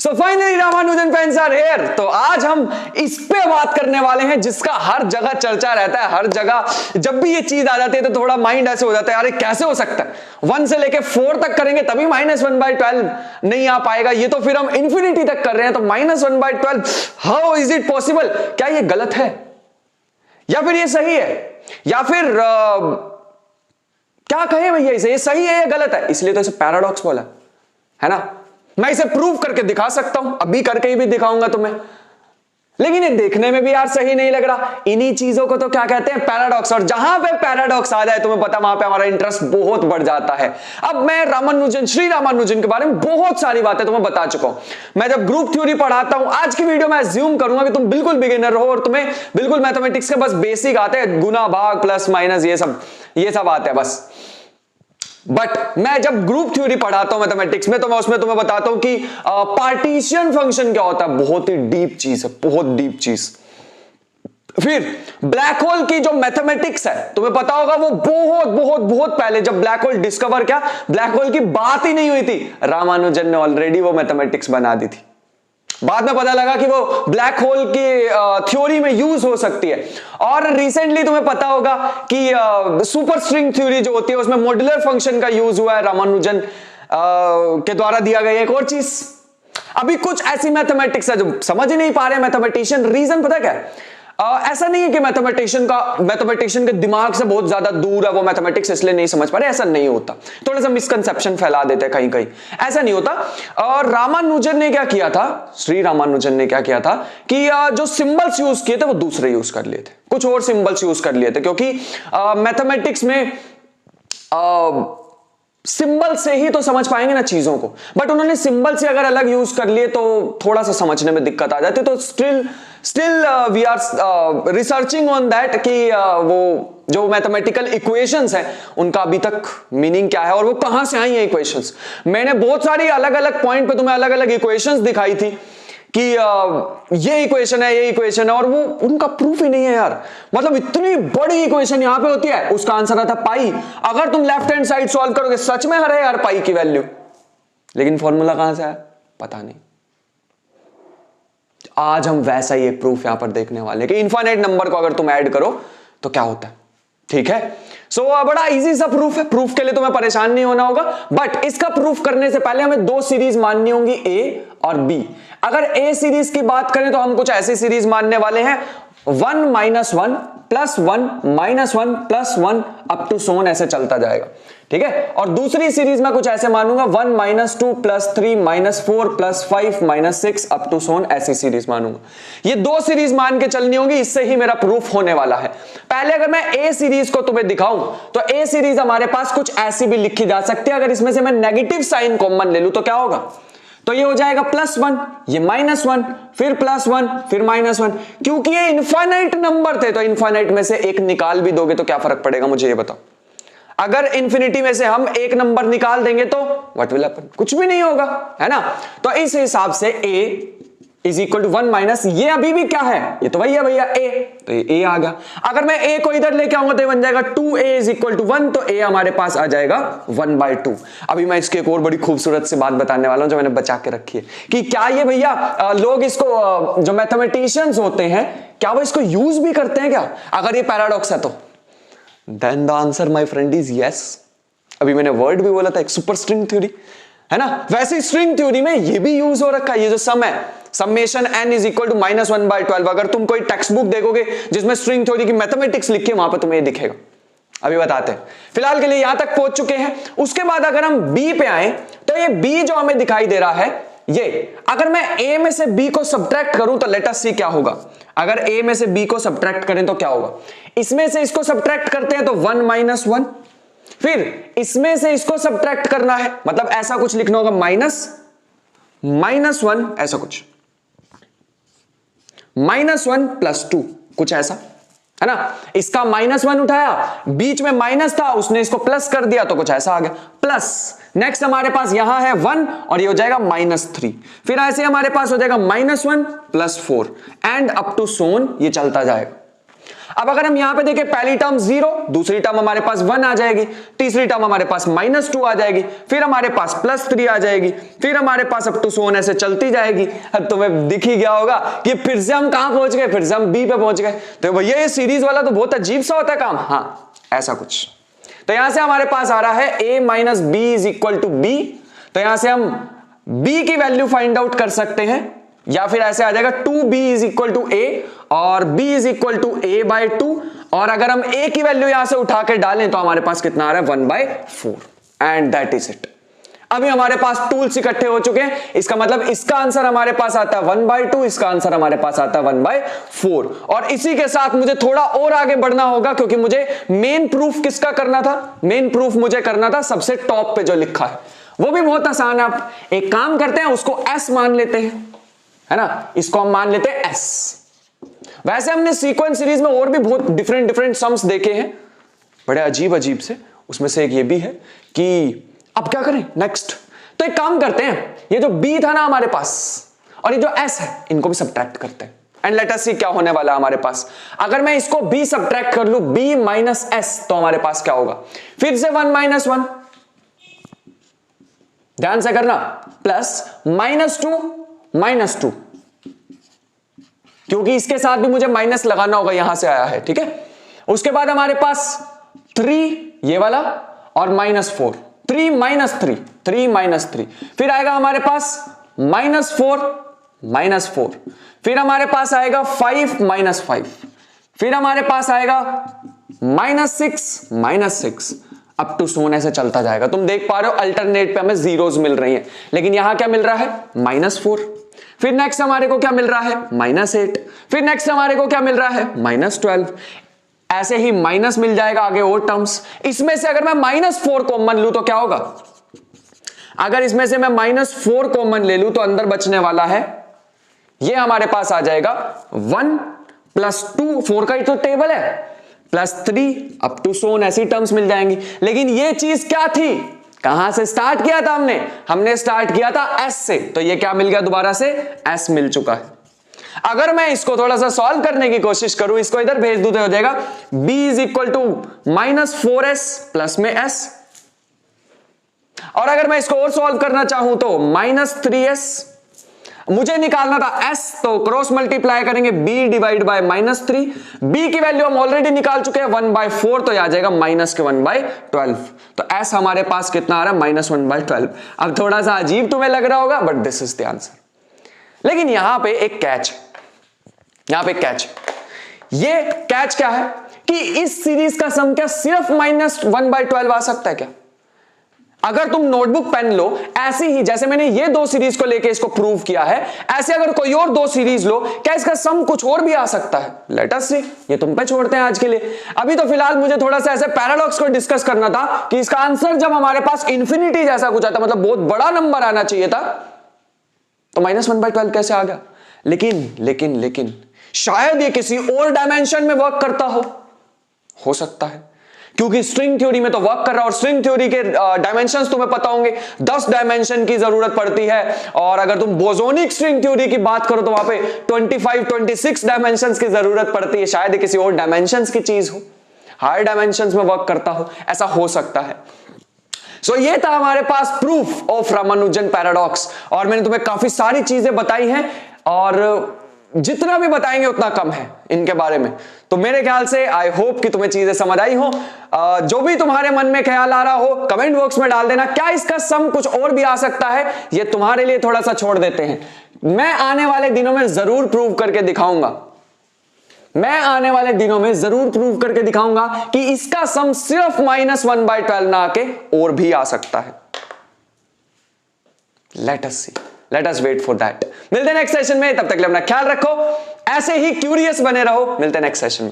So finally Ramanujan fans are here. तो आज हम इस पे बात करने वाले हैं जिसका हर जगह चर्चा रहता है, हर जगह जब भी ये चीज आ जाती है तो थोड़ा माइंड ऐसे हो जाता है, अरे कैसे हो सकता है, 1 से लेके 4 तक करेंगे तभी -1/12 नहीं आ पाएगा, ये तो फिर हम इंफिनिटी तक कर रहे हैं तो -1/12 हाउ इज इट पॉसिबल। क्या ये गलत है या फिर ये सही है, या फिर क्या कहें भैया इसे, ये सही है या गलत है, इसलिए तो इसे पैराडॉक्स बोला है ना। मैं इसे प्रूव करके दिखा सकता हूं, अभी करके ही भी दिखाऊंगा तुम्हें, लेकिन ये देखने में भी यार सही नहीं लग रहा। इन्हीं चीजों को तो क्या कहते हैं, पैराडॉक्स। और जहां पे पैराडॉक्स आ जाए तुम्हें पता, वहां पे हमारा इंटरेस्ट बहुत बढ़ जाता है। अब मैं रामानुजन, श्री रामानुजन के बारे में बहुत सारी बातें तुम्हें बता चुका हूं। मैं जब ग्रुप थ्योरी पढ़ाता हूं, आज की वीडियो में अज्यूम करूंगा कि तुम बिल्कुल बिगिनर हो और तुम्हें बिल्कुल मैथमेटिक्स के बस बेसिक आते हैं, गुना भाग प्लस माइनस ये सब आते हैं बस। बट मैं जब ग्रुप थ्योरी पढ़ाता हूं मैथमेटिक्स में, तो मैं उसमें तुम्हें बताता हूं कि पार्टीशन फंक्शन क्या होता है, बहुत ही डीप चीज है, बहुत डीप चीज। फिर ब्लैक होल की जो मैथमेटिक्स है तुम्हें पता होगा, वो बहुत बहुत बहुत पहले जब ब्लैक होल डिस्कवर, क्या ब्लैक होल की बात ही नहीं हुई थी, रामानुजन ने ऑलरेडी वो मैथमेटिक्स बना दी थी। बाद में पता लगा कि वो ब्लैक होल की थ्योरी में यूज हो सकती है। और रिसेंटली तुम्हें पता होगा कि सुपर स्ट्रिंग थ्योरी जो होती है उसमें मॉड्यूलर फंक्शन का यूज हुआ है, रामानुजन के द्वारा दिया गया एक और चीज। अभी कुछ ऐसी मैथमेटिक्स है जो समझ ही नहीं पा रहे मैथमेटिशियन। रीजन पता क्या है, ऐसा नहीं है कि मैथमेटिशियन के दिमाग से बहुत ज्यादा दूर है वो मैथमेटिक्स, इसलिए नहीं समझ पा रहे, ऐसा नहीं होता। थोड़ा सा मिसकंसेप्शन फैला देते हैं कहीं कहीं, ऐसा नहीं होता। और रामानुजन ने क्या किया था, श्री रामानुजन ने क्या किया था कि जो सिंबल्स यूज किए थे वो दूसरे यूज कर लिए थे, कुछ और सिंबल्स यूज कर लिए थे, क्योंकि मैथमेटिक्स में सिंबल से ही तो समझ पाएंगे ना चीजों को। बट उन्होंने सिंबल से अगर अलग यूज कर लिए तो थोड़ा सा समझने में दिक्कत आ जाती है। तो still we are researching on that कि वो जो मैथमेटिकल इक्वेशंस हैं उनका अभी तक मीनिंग क्या है और वो कहां से आई है इक्वेशंस। मैंने बहुत सारी अलग अलग पॉइंट पे तुम्हें अलग अलग इक्वेशंस दिखाई थी कि ये इक्वेशन है, ये इक्वेशन है, और वो उनका प्रूफ ही नहीं है यार। मतलब इतनी बड़ी इक्वेशन यहां पे होती है, उसका आंसर आता पाई। अगर तुम लेफ्ट हैंड साइड सॉल्व करोगे सच में है यार पाई की वैल्यू, लेकिन फॉर्मूला कहां से आया पता नहीं। आज हम वैसा ही एक प्रूफ यहां पर देखने वाले कि इनफाइनाइट नंबर को अगर तुम ऐड करो तो क्या होता है, ठीक है। सो बड़ा इजी सा प्रूफ है, प्रूफ के लिए तुम्हें परेशान नहीं होना होगा। बट इसका प्रूफ करने से पहले हमें 2 सीरीज माननी होंगी, ए और बी। अगर ए सीरीज की बात करें तो हम कुछ ऐसी सीरीज मानने वाले हैं 1 - 1 + 1 - 1 + 1 अप टू सोन, ऐसे चलता जाएगा, ठीक है। और दूसरी सीरीज में कुछ ऐसे मानूंगा 1 - 2 + 3 - 4 + 5 - 6 अप टू सोन, ऐसी सीरीज मानूंगा। ये 2 सीरीज मान के चलनी होगी, इससे ही मेरा प्रूफ होने वाला है। पहले अगर मैं ए सीरीज को तुम्हें दिखाऊं तो ए सीरीज हमारे पास कुछ ऐसी भी लिखी जा सकती है। अगर इसमें से मैं नेगेटिव साइन कॉमन ले लूं तो क्या होगा, तो ये हो जाएगा +1, ये -1, फिर +1, फिर -1। क्योंकि ये इनफाइनाइट नंबर थे तो इनफाइनाइट में से एक निकाल भी दोगे तो क्या फर्क पड़ेगा, मुझे ये बताओ। अगर इंफिनिटी में से हम एक नंबर निकाल देंगे तो व्हाट विल हैपन, कुछ भी नहीं होगा, है ना। तो इस हिसाब से a = 1 - ये अभी भी क्या है, ये तो वही है भैया a, तो ये a आ गया। अगर मैं a को इधर लेके आऊंगा तो ये बन जाएगा 2a = 1, तो a हमारे पास आ जाएगा 1/2। अभी मैं इसकी एक और बड़ी खूबसूरत सी बात बताने वाला हूं जो मैंने बचा के रखी है कि क्या ये भैया लोग इसको जो मैथमेटिशियंस होते हैं क्या वो इसको यूज भी करते हैं क्या, अगर ये पैराडॉक्स है तो। Then the answer my friend is yes. अभी मैंने वर्ड भी बोला था, एक सुपर स्ट्रिंग थ्योरी, है ना। वैसे स्ट्रिंग थ्योरी में ये भी यूज हो रखा है, ये जो सम है, समेशन n = -1/12। अगर तुम कोई टेक्स्ट बुक देखोगे जिसमें स्ट्रिंग थ्योरी की मैथमेटिक्स लिखी है वहां पर तुम्हें ये दिखेगा। अभी बताते हैं, फिलहाल के लिए यहां तक पहुंच चुके हैं। उसके बाद अगर हम b पे आए तो ये b जो हमें दिखाई दे रहा है, ये अगर मैं a में से b को सब्ट्रैक्ट करूं तो लेट अस सी क्या होगा। अगर a में से b को सब्ट्रैक्ट करें तो क्या होगा, इसमें से इसको सब्ट्रैक्ट करते हैं तो 1 - 1, फिर इसमें से इसको सब्ट्रैक्ट करना है, मतलब ऐसा कुछ लिखना होगा -1, ऐसा कुछ -1 + 2, कुछ ऐसा, है ना। इसका -1 उठाया, बीच में माइनस था, उसने इसको प्लस कर दिया तो कुछ ऐसा आ गया, प्लस। नेक्स्ट हमारे पास यहां है 1 और ये हो जाएगा -3, फिर ऐसे हमारे पास हो जाएगा -1 + 4 एंड अप टू सोन, ये चलता जाएगा। अब अगर हम यहां पे देखें, पहली टर्म 0, दूसरी टर्म हमारे पास 1 आ जाएगी, तीसरी टर्म हमारे पास -2 आ जाएगी, फिर हमारे पास +3 आ जाएगी, फिर हमारे पास अप टू सो ऑन ऐसे चलती जाएगी। अब तुम्हें दिख ही गया होगा कि फिर से हम कहां पहुंच गए, फिर से हम बी पे पहुंच गए। तो भैया ये सीरीज वाला तो बहुत अजीब सा होता है काम। हाँ, ऐसा कुछ। तो यहां से हमारे पास आ रहा है a minus B is equal to B. तो यहां से हम b की वैल्यू फाइंड आउट कर सकते हैं, या फिर ऐसे आ जाएगा 2b is equal to a और b is equal to a by 2। और अगर हम a की वैल्यू यहां से उठा के डालें तो हमारे पास कितना आ रहा है 1/4 एंड दैट इज इट। अभी हमारे पास टूल्स इकट्ठे हो चुके हैं, इसका मतलब इसका आंसर हमारे पास आता है 1/2, इसका आंसर हमारे पास आता है 1/4। और इसी के साथ मुझे थोड़ा और आगे बढ़ना होगा, क्योंकि मुझे मेन प्रूफ किसका करना था, मेन प्रूफ मुझे करना था सबसे टॉप पे जो लिखा है, वो भी बहुत आसान है। आप एक काम करते हैं, उसको S मान लेते हैं, है ना, इसको हम मान लेते हैं S। वैसे हमने सीक्वेंस सीरीज में और भी बहुत डिफरेंट सम्स देखे हैं, बड़े अजीब अजीब से, उसमें से एक ये भी है कि अब क्या करें नेक्स्ट। तो एक काम करते हैं, ये जो b था ना हमारे पास और ये जो s है, इनको भी सब्ट्रैक्ट करते हैं एंड लेट अस सी क्या होने वाला है हमारे पास। अगर मैं इसको b सब्ट्रैक्ट कर लूं, b माइनस s, तो हमारे पास क्या होगा, फिर से 1 माइनस 1, ध्यान से करना, प्लस -2 क्योंकि इसके साथ भी मुझे माइनस लगाना होगा, यहां से आया है, ठीक है। उसके बाद हमारे पास 3 ये वाला और -4, 3 माइनस 3, फिर आएगा हमारे पास -4, फिर हमारे पास आएगा 5 माइनस 5, फिर हमारे पास आएगा -6 अप टू सो ऑन ऐसे चलता जाएगा। तुम देख पा रहे हो अल्टरनेट पे हमें जीरोस मिल रही हैं, लेकिन यहां क्या मिल रहा है -4, फिर नेक्स्ट हमारे को क्या मिल रहा है -8, फिर नेक्स्ट हमारे को क्या मिल रहा है -12, ऐसे ही माइनस मिल जाएगा आगे और टर्म्स। इसमें से अगर मैं -4 कॉमन लूं तो क्या होगा, अगर इसमें से मैं -4 कॉमन ले लूं तो अंदर बचने वाला है, ये हमारे पास आ जाएगा 1 + 2, 4 का ही तो टेबल है, +3 अप टू सो ऑन ऐसी टर्म्स मिल जाएंगी। लेकिन ये चीज क्या थी, कहां से स्टार्ट किया था हमने स्टार्ट किया था s से, तो ये क्या मिल गया, दोबारा से s मिल चुका है। अगर मैं इसको थोड़ा सा सॉल्व करने की कोशिश करूं, इसको इधर भेज दूं तो हो जाएगा b is equal to -4s plus में s। और अगर मैं इसको और सॉल्व करना चाहूं तो -3s, मुझे निकालना था s, तो क्रॉस मल्टीप्लाई करेंगे b डिवाइड बाय -3, b की वैल्यू हम ऑलरेडी निकाल चुके हैं 1/4, तो आ जाएगा -1/12। तो s हमारे पास कितना आ रहा है -1/12। अब थोड़ा सा अजीब तुम्हें लग रहा होगा, but this is the answer. लेकिन यहां पे एक कैच, ये कैच क्या है कि इस सीरीज का सम क्या सिर्फ -1/12 आ सकता है क्या? अगर तुम नोटबुक पेन लो, ऐसे ही जैसे मैंने ये 2 सीरीज को लेके इसको प्रूव किया है, ऐसे अगर कोई और 2 सीरीज लो, क्या इसका सम कुछ और भी आ सकता है? लेट अस सी, ये तुम पे छोड़ते हैं आज के लिए। अभी तो फिलहाल मुझे थोड़ा सा ऐसे पैराडॉक्स को डिस्कस करना था कि इसका आंसर जब हमारे पास इंफिनिटी जैसा कुछ आता, मतलब बहुत बड़ा नंबर आना चाहिए था, तो -1/12 कैसे आ गया? लेकिन शायद ये किसी और डायमेंशन में वर्क करता हो सकता है, क्योंकि स्ट्रिंग थ्योरी में तो वर्क कर रहा है, और स्ट्रिंग थ्योरी के डायमेंशंस तुम्हें पता होंगे, 10 डायमेंशन की जरूरत पड़ती है। और अगर तुम बोसोनिक स्ट्रिंग थ्योरी की बात करो तो वहां पे 25-26 डायमेंशंस की जरूरत पड़ती है। शायद किसी और डायमेंशंस की चीज हो, हायर डायमेंशंस में वर्क करता हो, ऐसा हो सकता है। सो ये था हमारे पास प्रूफ ऑफ रामानुजन पैराडॉक्स, और मैंने तुम्हें काफी सारी चीजें बताई हैं, और जितना भी बताएंगे उतना कम है इनके बारे में। तो मेरे ख्याल से आई होप कि तुम्हें चीजें समझ आई हो। जो भी तुम्हारे मन में ख्याल आ रहा हो कमेंट बॉक्स में डाल देना। क्या इसका सम कुछ और भी आ सकता है, ये तुम्हारे लिए थोड़ा सा छोड़ देते हैं। मैं आने वाले दिनों में जरूर प्रूव करके दिखाऊंगा, कि इसका सम सिर्फ -1/12 ना आके और भी आ सकता है। Let us wait for that. मिलते हैं नेक्स्ट सेशन में, तब तक के लिए अपना ख्याल रखो, ऐसे ही क्यूरियस बने रहो। मिलते हैं नेक्स्ट सेशन में।